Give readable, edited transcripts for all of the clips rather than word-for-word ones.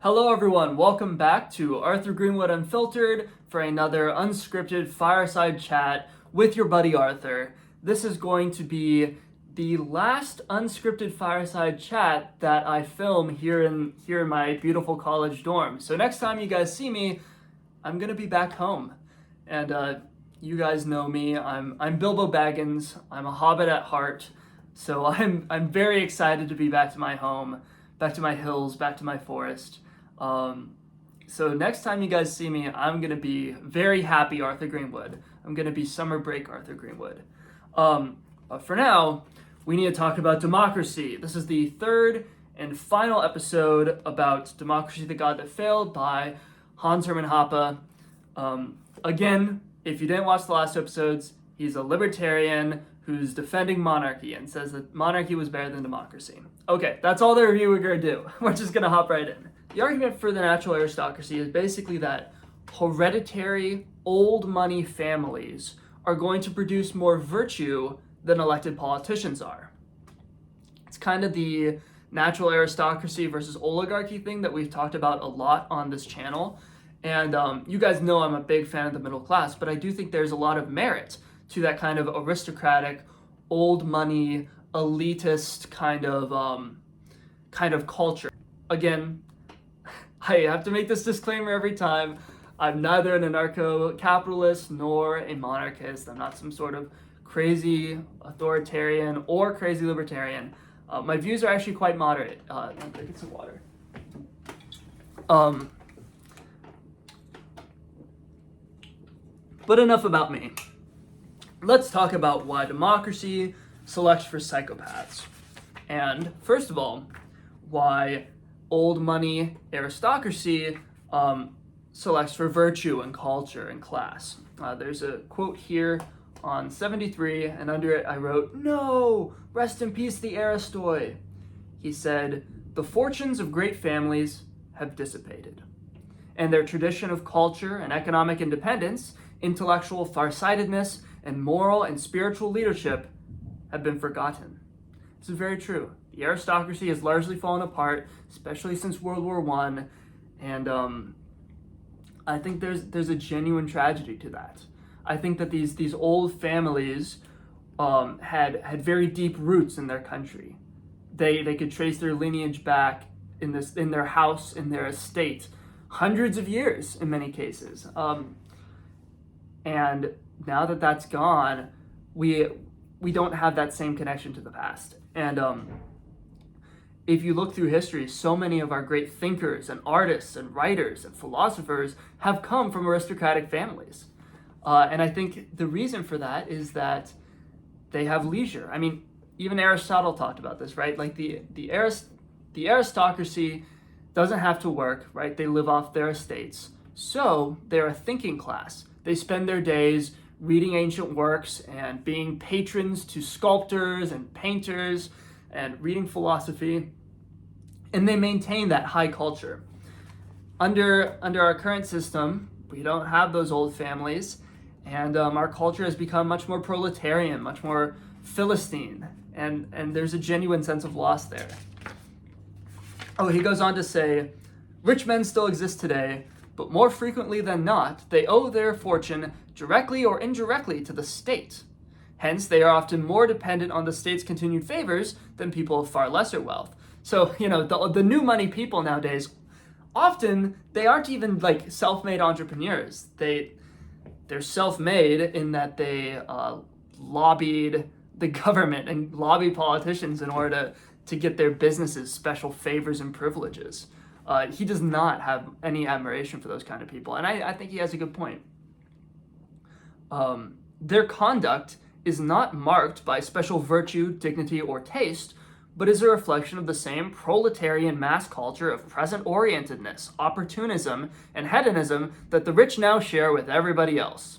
Hello everyone, welcome back to Arthur Greenwood Unfiltered for another unscripted fireside chat with your buddy Arthur. This is going to be the last unscripted fireside chat that I film here in my beautiful college dorm. So next time you guys see me, I'm gonna be back home. And you guys know me, I'm Bilbo Baggins, I'm a hobbit at heart, so I'm very excited to be back to my home, back to my hills, back to my forest. So next time you guys see me, I'm gonna be very happy Arthur Greenwood. I'm gonna be summer break Arthur Greenwood. But for now, we need to talk about democracy. This is the third and final episode about Democracy, the God That Failed by Hans Hermann Hoppe. Again, if you didn't watch the last episodes, he's a libertarian who's defending monarchy and says that monarchy was better than democracy. Okay, that's all the review we're gonna do. We're just gonna hop right in. The argument for the natural aristocracy is basically that hereditary, old money families are going to produce more virtue than elected politicians are. It's kind of the natural aristocracy versus oligarchy thing that we've talked about a lot on this channel. And you guys know I'm a big fan of the middle class, but I do think there's a lot of merit to that kind of aristocratic, old money, elitist kind of culture. Again, I have to make this disclaimer every time. I'm neither an anarcho-capitalist nor a monarchist. I'm not some sort of crazy authoritarian or crazy libertarian. My views are actually quite moderate. I'm gonna get some water. But enough about me. Let's talk about why democracy selects for psychopaths. And first of all, why old money aristocracy selects for virtue and culture and class. There's a quote here on 73, and under it I wrote, "No, rest in peace the Aristoi." He said, "The fortunes of great families have dissipated, and their tradition of culture and economic independence, intellectual farsightedness, and moral and spiritual leadership have been forgotten." This is very true. The aristocracy has largely fallen apart, especially since World War I, and I think there's a genuine tragedy to that. I think that these old families had very deep roots in their country. They could trace their lineage back in their house, in their estate, hundreds of years in many cases. And now that that's gone, we don't have that same connection to the past. And if you look through history, so many of our great thinkers and artists and writers and philosophers have come from aristocratic families. And I think the reason for that is that they have leisure. I mean, even Aristotle talked about this, right? Like the aristocracy doesn't have to work, right? They live off their estates. So they're a thinking class. They spend their days reading ancient works and being patrons to sculptors and painters and reading philosophy, and they maintain that high culture. Under our current system, we don't have those old families, and our culture has become much more proletarian, much more Philistine, and there's a genuine sense of loss there. Oh, he goes on to say, "Rich men still exist today, but more frequently than not, they owe their fortune directly or indirectly to the state. Hence, they are often more dependent on the state's continued favors than people of far lesser wealth." So, the new money people nowadays, often they aren't even like self-made entrepreneurs. They're self-made in that they lobbied the government and lobby politicians in order to get their businesses special favors and privileges. He does not have any admiration for those kind of people, and I think he has a good point. Their conduct is not marked by special virtue, dignity, or taste, but is a reflection of the same proletarian mass culture of present-orientedness, opportunism, and hedonism that the rich now share with everybody else.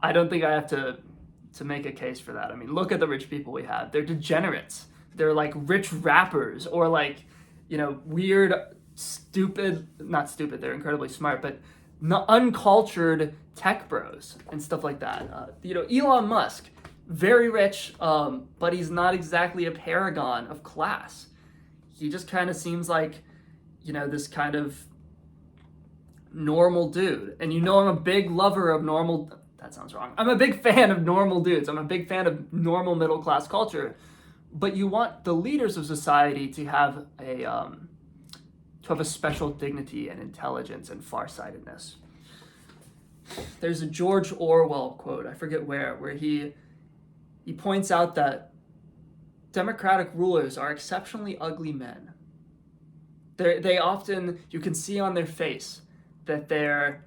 I don't think I have to make a case for that. I mean, look at the rich people we have. They're degenerates. They're like rich rappers or like, weird, not stupid, they're incredibly smart, but uncultured tech bros and stuff like that. Elon Musk, very rich, but he's not exactly a paragon of class. he just kind of seems like, this kind of normal dude. And I'm a big lover of normal, that sounds wrong. I'm a big fan of normal dudes. I'm a big fan of normal middle class culture. But you want the leaders of society to have a special dignity and intelligence and farsightedness. There's a George Orwell quote, I forget where he points out that democratic rulers are exceptionally ugly men. They often, you can see on their face that they're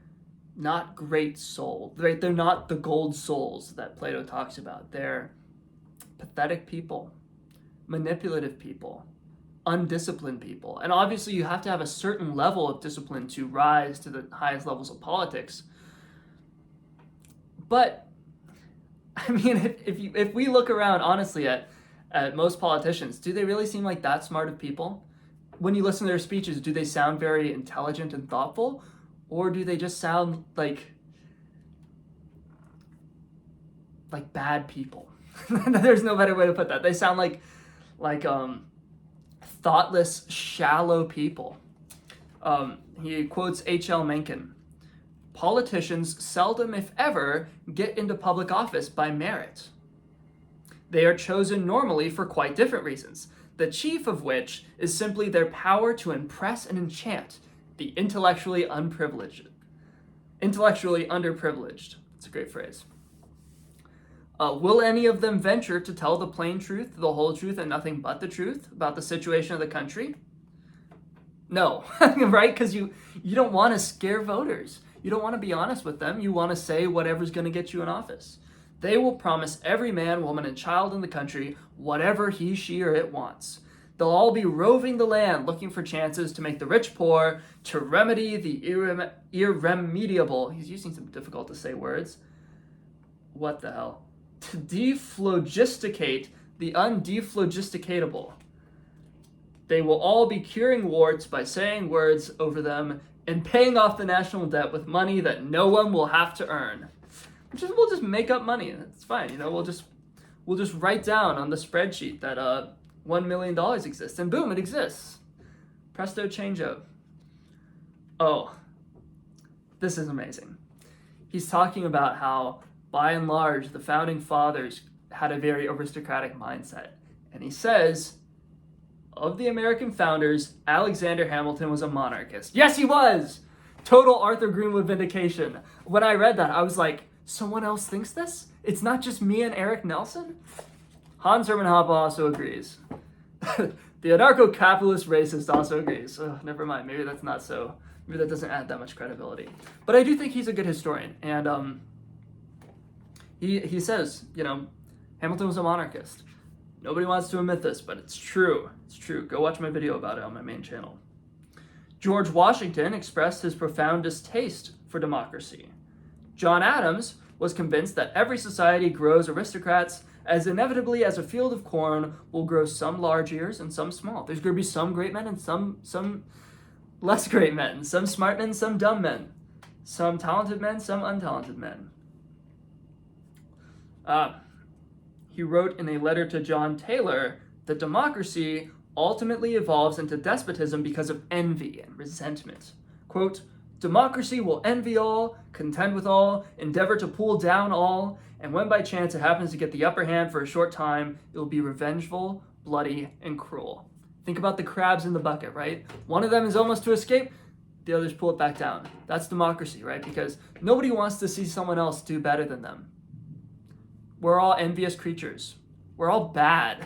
not great souls. They're not the gold souls that Plato talks about. They're pathetic people, manipulative people, undisciplined people. And obviously you have to have a certain level of discipline to rise to the highest levels of politics. But I mean, if we look around honestly at most politicians, do they really seem like that smart of people? When you listen to their speeches, do they sound very intelligent and thoughtful? Or do they just sound like bad people? There's no better way to put that. They sound like thoughtless, shallow people. He quotes H.L. Mencken. Politicians seldom, if ever, get into public office by merit. They are chosen normally for quite different reasons, the chief of which is simply their power to impress and enchant the intellectually underprivileged. It's a great phrase. Will any of them venture to tell the plain truth, the whole truth, and nothing but the truth about the situation of the country? No, right? Because you don't want to scare voters. You don't want to be honest with them. You want to say whatever's going to get you in office. They will promise every man, woman, and child in the country whatever he, she, or it wants. They'll all be roving the land looking for chances to make the rich poor, to remedy the irremediable. He's using some difficult to say words. What the hell? To dephlogisticate the undephlogisticatable. They will all be curing warts by saying words over them and paying off the national debt with money that no one will have to earn. We'll just make up money. It's fine. We'll just write down on the spreadsheet that $1 million exists, and boom, it exists. Presto changeo. Oh, this is amazing. He's talking about how, by and large, the founding fathers had a very aristocratic mindset. And he says, of the American founders, Alexander Hamilton was a monarchist. Yes, he was! Total Arthur Greenwood vindication. When I read that, I was like, someone else thinks this? It's not just me and Eric Nelson? Hans Hermann Hoppe also agrees. The anarcho-capitalist racist also agrees. Never mind, maybe that's not so. Maybe that doesn't add that much credibility. But I do think he's a good historian. And he says, Hamilton was a monarchist. Nobody wants to admit this, but it's true. It's true. Go watch my video about it on my main channel. George Washington expressed his profound distaste for democracy. John Adams was convinced that every society grows aristocrats as inevitably as a field of corn will grow some large ears and some small. There's going to be some great men and some less great men, some smart men, some dumb men, some talented men, some untalented men. He wrote in a letter to John Taylor that democracy ultimately evolves into despotism because of envy and resentment. Quote, democracy will envy all, contend with all, endeavor to pull down all, and when by chance it happens to get the upper hand for a short time, it will be revengeful, bloody, and cruel. Think about the crabs in the bucket, right? One of them is almost to escape, the others pull it back down. That's democracy, right? Because nobody wants to see someone else do better than them. We're all envious creatures. We're all bad.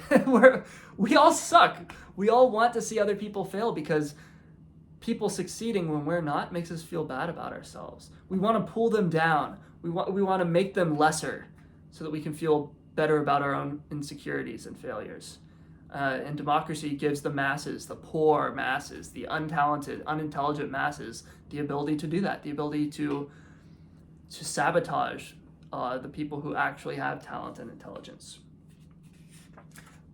We all suck. We all want to see other people fail because people succeeding when we're not makes us feel bad about ourselves. We want to pull them down. We want to make them lesser so that we can feel better about our own insecurities and failures. And democracy gives the masses, the poor masses, the untalented, unintelligent masses, the ability to do that, the ability to sabotage the people who actually have talent and intelligence.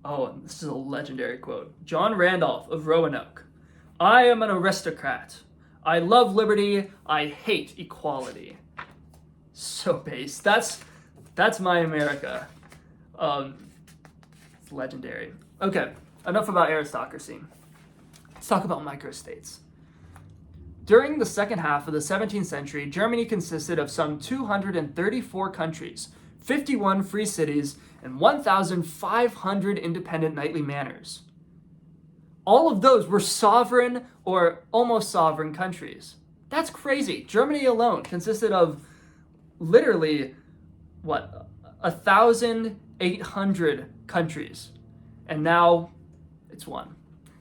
Oh, and this is a legendary quote. John Randolph of Roanoke. I am an aristocrat. I love liberty. I hate equality. So base. That's my America. It's legendary. Okay, enough about aristocracy. Let's talk about microstates. During the second half of the 17th century, Germany consisted of some 234 countries, 51 free cities, and 1,500 independent knightly manors. All of those were sovereign or almost sovereign countries. That's crazy. Germany alone consisted of literally, 1,800 countries. And now it's one.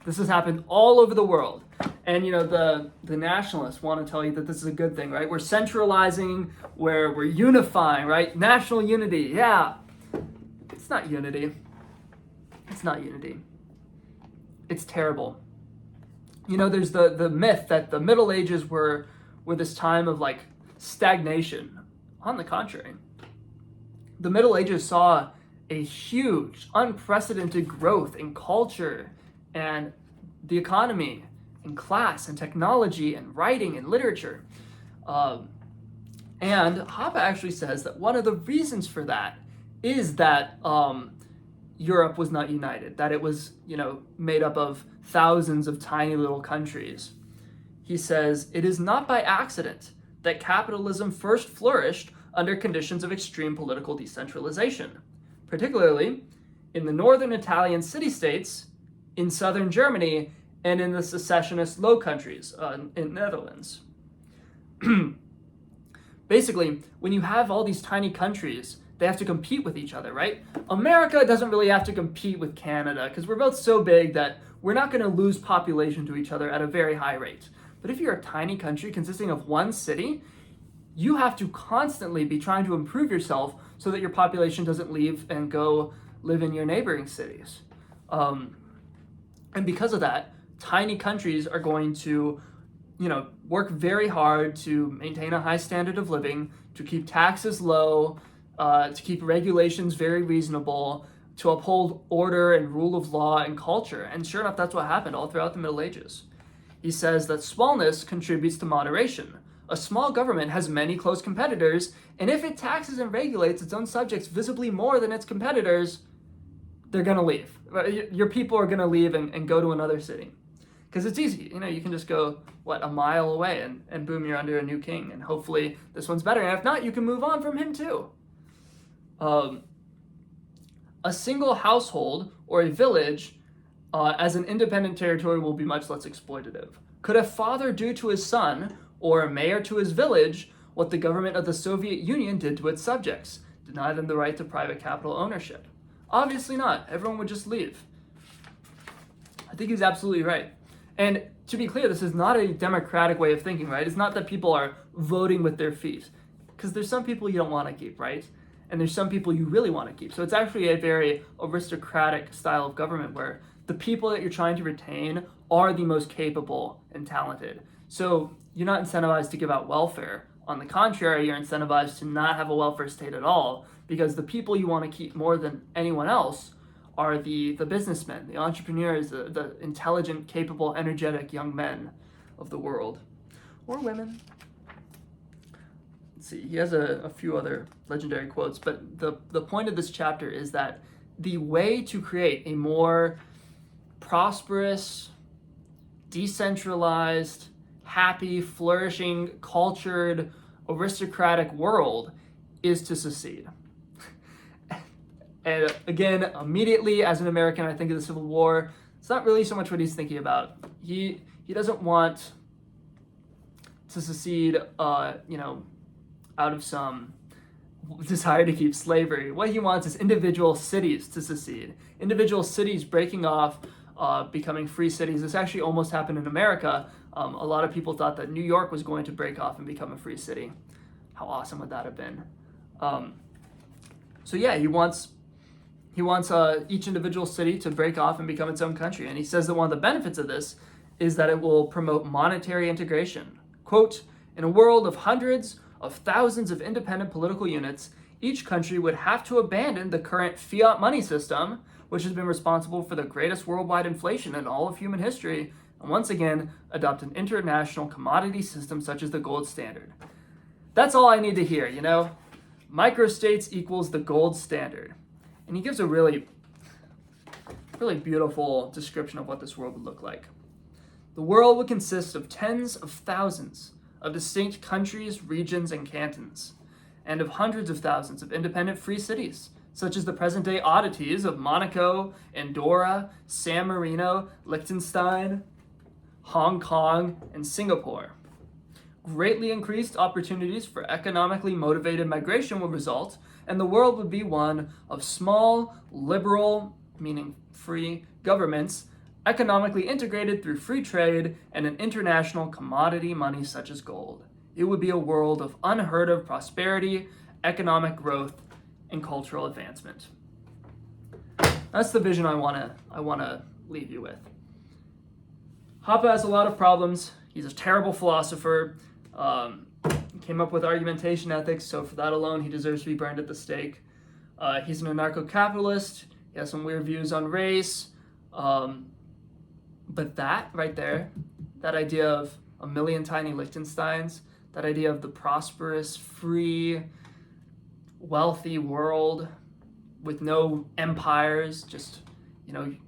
This has happened all over the world. And the nationalists want to tell you that this is a good thing, right? We're centralizing, we're unifying, right? National unity, yeah. It's not unity. It's not unity. It's terrible. There's the myth that the Middle Ages were this time of stagnation. On the contrary, the Middle Ages saw a huge, unprecedented growth in culture and the economy and class and technology and writing and literature. And Hoppe actually says that one of the reasons for that is that Europe was not united, that it was, made up of thousands of tiny little countries. He says, "It is not by accident that capitalism first flourished under conditions of extreme political decentralization, particularly in the northern Italian city-states, in southern Germany, and in the secessionist Low Countries in Netherlands." Basically, when you have all these tiny countries, they have to compete with each other, right? America doesn't really have to compete with Canada because we're both so big that we're not going to lose population to each other at a very high rate. But if you're a tiny country consisting of one city, you have to constantly be trying to improve yourself so that your population doesn't leave and go live in your neighboring cities. And because of that, tiny countries are going to, work very hard to maintain a high standard of living, to keep taxes low, to keep regulations very reasonable, to uphold order and rule of law and culture. And sure enough, that's what happened all throughout the Middle Ages. He says that smallness contributes to moderation. A small government has many close competitors, and if it taxes and regulates its own subjects visibly more than its competitors, they're going to leave. Your people are going to leave and go to another city. Because it's easy. You can just go, a mile away, and boom, you're under a new king. And hopefully this one's better. And if not, you can move on from him too. A single household or a village as an independent territory will be much less exploitative. Could a father do to his son or a mayor to his village what the government of the Soviet Union did to its subjects? Deny them the right to private capital ownership? Obviously not. Everyone would just leave. I think he's absolutely right. And to be clear, this is not a democratic way of thinking, right? It's not that people are voting with their feet. Because there's some people you don't want to keep, right? And there's some people you really want to keep. So it's actually a very aristocratic style of government where the people that you're trying to retain are the most capable and talented. So you're not incentivized to give out welfare. On the contrary, you're incentivized to not have a welfare state at all, because the people you want to keep more than anyone else are the businessmen, the entrepreneurs, the intelligent, capable, energetic young men of the world. Or women. Let's see, he has a few other legendary quotes, but the point of this chapter is that the way to create a more prosperous, decentralized, happy, flourishing, cultured, aristocratic world is to secede. And again, immediately as an American, I think of the Civil War. It's not really so much what he's thinking about. He doesn't want to secede, out of some desire to keep slavery. What he wants is individual cities to secede. Individual cities breaking off, becoming free cities. This actually almost happened in America. A lot of people thought that New York was going to break off and become a free city. How awesome would that have been? So yeah, he wants each individual city to break off and become its own country. And he says that one of the benefits of this is that it will promote monetary integration. Quote, "In a world of hundreds of thousands of independent political units, each country would have to abandon the current fiat money system, which has been responsible for the greatest worldwide inflation in all of human history, and once again adopt an international commodity system such as the gold standard." That's all I need to hear, Microstates equals the gold standard. And he gives a really, really beautiful description of what this world would look like. The world would consist of tens of thousands of distinct countries, regions, and cantons, and of hundreds of thousands of independent free cities, such as the present-day oddities of Monaco, Andorra, San Marino, Liechtenstein, Hong Kong, and Singapore. Greatly increased opportunities for economically motivated migration would result, and the world would be one of small, liberal, meaning free, governments, economically integrated through free trade and an international commodity money such as gold. It would be a world of unheard of prosperity, economic growth, and cultural advancement. That's the vision I wanna leave you with. Hoppe has a lot of problems. He's a terrible philosopher. Came up with argumentation ethics, so for that alone, he deserves to be burned at the stake. He's an anarcho-capitalist. He has some weird views on race. But that right there, that idea of a million tiny Liechtensteins, that idea of the prosperous, free, wealthy world with no empires, just,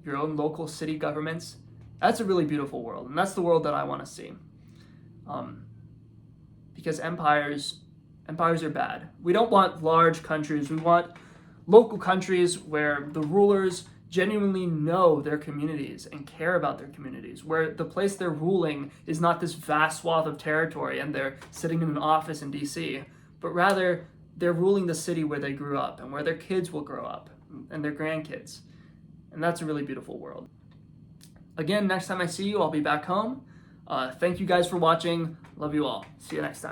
your own local city governments, that's a really beautiful world, and that's the world that I want to see. Because empires are bad. We don't want large countries. We want local countries where the rulers genuinely know their communities and care about their communities, where the place they're ruling is not this vast swath of territory and they're sitting in an office in DC, but rather they're ruling the city where they grew up and where their kids will grow up and their grandkids. And that's a really beautiful world. Again, next time I see you, I'll be back home. Thank you guys for watching. Love you all. See you next time.